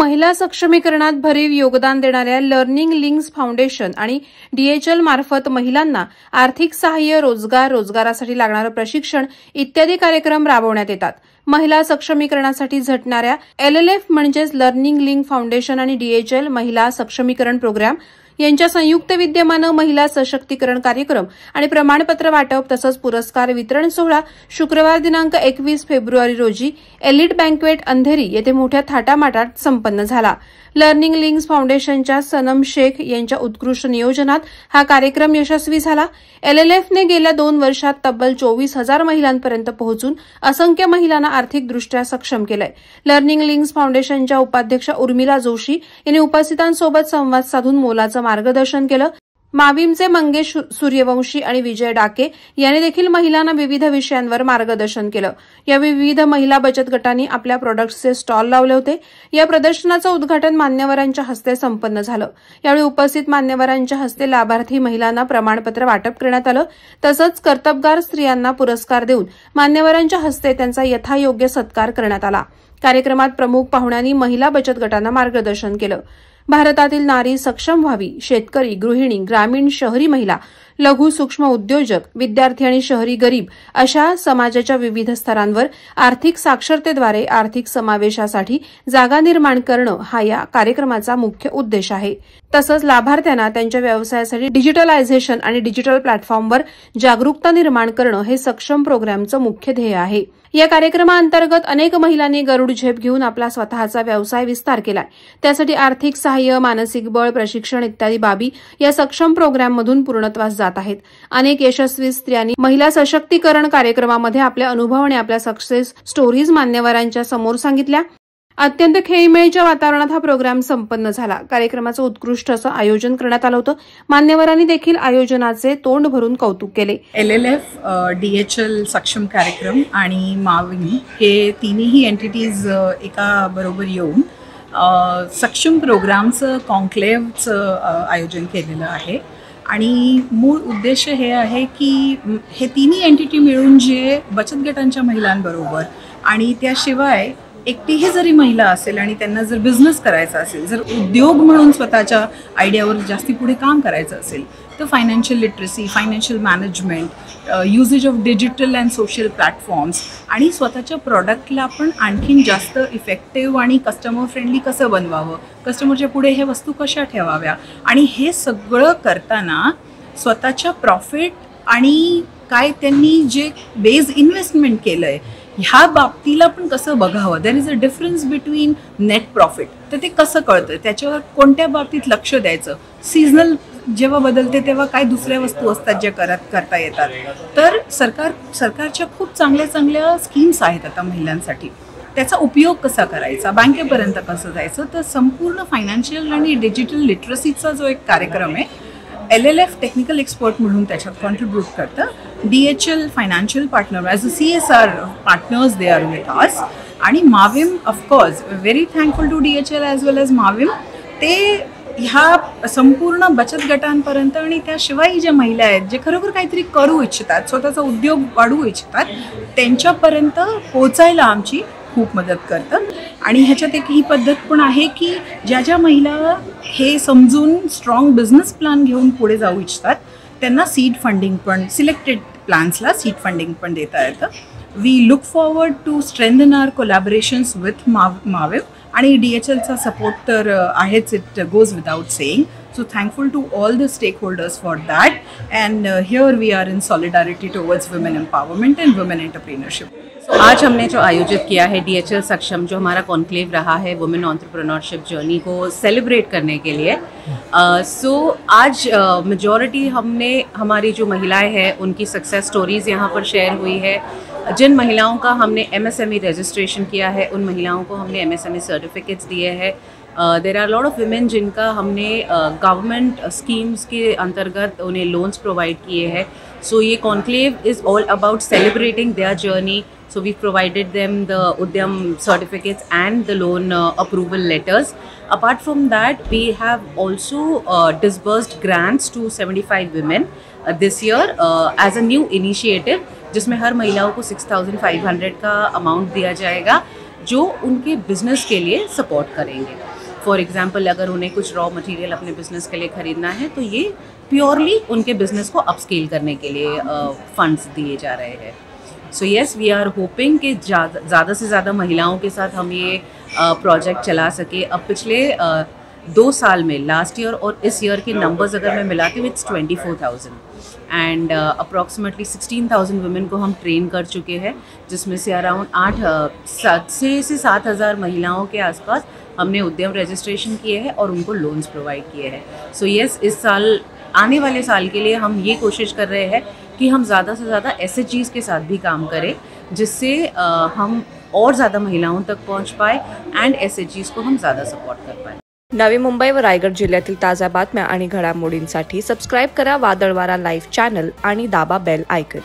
महिला सक्षमीकरणात भरीव योगदान देणाऱ्या लर्निंग लिंक्स फाउंडेशन आणि DHL मार्फत महिलांना आर्थिक सहाय्य, रोजगारासाठी लागणारे प्रशिक्षण इत्यादी कार्यक्रम राबवण्यात येतात। महिला सक्षमीकरणासाठी झटणाऱ्या LLF म्हणजेच लर्निंग लिंक फाउंडेशन आणि DHL महिला सक्षमीकरण प्रोग्राम यांच्या संयुक्त विद्यमाने महिला सशक्तीकरण कार्यक्रम आणि प्रमाणपत्र वाटप तसंच पुरस्कार वितरण सोहळा शुक्रवार दिनांक 21 फेब्रुवारी रोजी एलिट बँक्वेट अंधेरी येथे मोठ्या थाटामाटात संपन्न झाला। लर्निंग लिंक्स फाउंडेशनच्या सनम शेख यांच्या उत्कृष्ट नियोजनात हा कार्यक्रम यशस्वी झाला। LLFने गेल्या 2 वर्षात तब्बल 24,000 महिलांपर्यंत पोहोचून असंख्य महिलांना आर्थिकदृष्ट्या सक्षम केलंय। लर्निंग लिंक्स फाउंडेशनच्या उपाध्यक्ष उर्मिला जोशी यांनी उपस्थितांसोबत संवाद साधून मोलाचं मार्गदर्शन केलं। माविमचे मंगेश सूर्यवंशी आणि विजय डाके यांनी देखील महिलांना विविध विषयांवर मार्गदर्शन केलं। यावेळी विविध महिला बचत गटांनी आपल्या प्रोडक्ट्सचे स्टॉल लावले होते। या प्रदर्शनाचं उद्घाटन मान्यवरांच्या हस्ते संपन्न झालं। यावेळी उपस्थित मान्यवरांच्या हस्ते लाभार्थी महिलांना प्रमाणपत्र वाटप करण्यात आलं। तसंच कर्तबगार स्त्रियांना पुरस्कार देऊन मान्यवरांच्या हस्ते त्यांचा यथायोग्य सत्कार करण्यात आला। कार्यक्रमात प्रमुख पाहुण्यांनी महिला बचत गटांना मार्गदर्शन केलं। भारतातील नारी सक्षम व्हावी, शेतकरी, गृहिणी, ग्रामीण, शहरी महिला, लघु सूक्ष्म उद्योजक, विद्यार्थी आणि शहरी गरीब अशा समाजाच्या विविध स्तरांवर आर्थिक साक्षरतेद्वारे आर्थिक समावेशासाठी जागा निर्माण करणं हा या कार्यक्रमाचा मुख्य उद्देश आहे। तसंच लाभार्थ्यांना त्यांच्या व्यवसायासाठी डिजिटलायझेशन आणि डिजिटल प्लॅटफॉर्मवर जागरूकता निर्माण करणं हे सक्षम प्रोग्रामचं मुख्य ध्येय आहे। या कार्यक्रमाअंतर्गत अनेक महिलांनी गरुड झेप घेऊन आपला स्वतःचा व्यवसाय विस्तार केलाय। त्यासाठी आर्थिक सहाय्य, मानसिक बळ, प्रशिक्षण इत्यादी बाबी या सक्षम प्रोग्राममधून पूर्णत्वास जात आहेत। अनेक यशस्वी स्त्रियांनी महिला सशक्तीकरण कार्यक्रमामध्ये आपले अनुभव आणि आपल्या सक्सेस स्टोरीज मान्यवरांच्या समोर सांगितल्या। अत्यंत खेळीमेळीच्या वातावरणात हा प्रोग्राम संपन्न झाला। कार्यक्रमाचं उत्कृष्ट असं आयोजन करण्यात आलं होतं। मान्यवरांनी देखील आयोजनाचे तोंड भरून कौतुक केले। LLF, DHL सक्षम कार्यक्रम आणि माविम हे तिन्ही एंटिटीज एका बरोबर येऊन सक्षम प्रोग्रामचं कॉन्क्लेव्हचं आयोजन केलेलं आहे। आणि मूळ उद्देश हे आहे की हे तिन्ही एंटिटी मिळून जे बचत गटांच्या महिलांबरोबर आणि त्याशिवाय एकटीही जरी महिला असेल आणि त्यांना जर बिझनेस करायचा असेल, जर उद्योग म्हणून स्वतःच्या आयडियावर जास्ती पुढे काम करायचं असेल तर financial literacy, financial management, usages of digital and social platforms आणि स्वतःच्या प्रॉडक्टला आपण आणखीन जास्त इफेक्टिव्ह आणि कस्टमर फ्रेंडली कसं बनवावं, कस्टमरच्या पुढे हे वस्तू कशा ठेवाव्या आणि हे सगळं करताना स्वतःच्या प्रॉफिट आणि काय त्यांनी जे बेस इन्व्हेस्टमेंट केलं आहे ह्या बाबतीला पण कसं बघावं। There is a difference between net profit, तर ते कसं कळतं, त्याच्यावर कोणत्या बाबतीत लक्ष द्यायचं, सीझनल जेव्हा बदलते तेव्हा काय दुसऱ्या वस्तू असतात ज्या करता येतात। तर सरकारच्या खूप चांगल्या स्कीम्स आहेत आता महिलांसाठी, त्याचा उपयोग कसा करायचा, बँकेपर्यंत कसं जायचं, तर संपूर्ण फायनान्शियल आणि डिजिटल लिटरसीचा जो एक कार्यक्रम आहे LLF टेक्निकल एक्सपर्ट म्हणून त्याच्यात कॉन्ट्रीब्यूट करतं। DHL financial partner as a CSR partners they are with us आणि MAVIM of course very thankful to DHL as well as MAVIM, ते ह्या संपूर्ण बचत गटांपर्यंत आणि त्याशिवाय ज्या महिला आहेत जे खरोखर काहीतरी करू इच्छितात, स्वतःचा उद्योग वाढवू इच्छितात, त्यांच्यापर्यंत पोहोचायला आमची खूप मदत करतं। आणि ह्याच्यात एक ही पद्धत पण आहे की ज्या महिला हे समजून स्ट्रॉंग बिझनेस प्लॅन घेऊन पुढे जाऊ इच्छितात त्यांना सीड फंडिंग पण, सिलेक्टेड प्लॅन्सला सीड फंडिंग पण देता येतं। We look forward to strengthen our collaborations with MAVIM आणि DHLचा सपोर्ट तर आहेच, it goes without saying. So thankful to all the stakeholders for that, and here we are in solidarity towards women empowerment and women entrepreneurship. आज हमने जो आयोजित KIA है DHL सक्षम, जो हमारा कॉन्क्लेव रहा है वुमेन एंटरप्रेन्योरशिप जर्नी को सेलिब्रेट करने के लिए। आज मेजॉरिटी हमने हमारी जो महिलाएं हैं उनकी सक्सेस स्टोरीज यहाँ पर शेयर हुई है। जिन महिलाओं का हमने MSME रजिस्ट्रेशन किया है उन महिलाओं को हमने MSME सर्टिफिकेट्स दिए हैं। There are lot of women जिनका हमने गवर्नमेंट स्कीम्स के अंतर्गत उन्हें लोन्स प्रोवाइड किए हैं। सो ये conclave is all about celebrating their journey. So we've provided them the Udyam certificates and the loan approval letters. Apart from that, we have also disbursed grants to 75 women this year as a new initiative, जिसमें हर महिलाओं को 6,500 का amount दिया जाएगा जो उनके business के लिए support करेंगे। For example अगर उन्हें कुछ रॉ मटेरियल अपने बिजनेस के लिए ख़रीदना है तो ये प्योरली उनके बिजनेस को अपस्केल करने के लिए फंड्स दिए जा रहे हैं। So yes, we are hoping कि ज़्यादा से ज़्यादा महिलाओं के साथ हम ये प्रोजेक्ट चला सके। अब पिछले 2 साल में, लास्ट ईयर और इस ईयर के नंबर्स अगर मैं मिलाती हूँ, इट्स 24,000 एंड अप्रॉक्सीमेटली 16,000 वुमेन को हम ट्रेन कर चुके हैं, जिसमें से अराउंड 6 से 7,000 महिलाओं के आसपास हमने उद्यम रजिस्ट्रेशन किए हैं और उनको लोन्स प्रोवाइड किए हैं। सो येस, इस साल, आने वाले साल के लिए हम ये कोशिश कर रहे हैं कि हम ज़्यादा से ज़्यादा SHGs के साथ भी काम करें, जिससे हम और ज़्यादा महिलाओं तक पहुँच पाए एंड SHGs को हम ज़्यादा सपोर्ट कर पाए। नवी मुंबई व रायगड जिल्ह्यातील ताज्या बातम्या आणि घडामोडींसाठी सबस्क्राईब करा वादळवारा लाईव्ह चॅनल आणि दाबा बेल आयकन।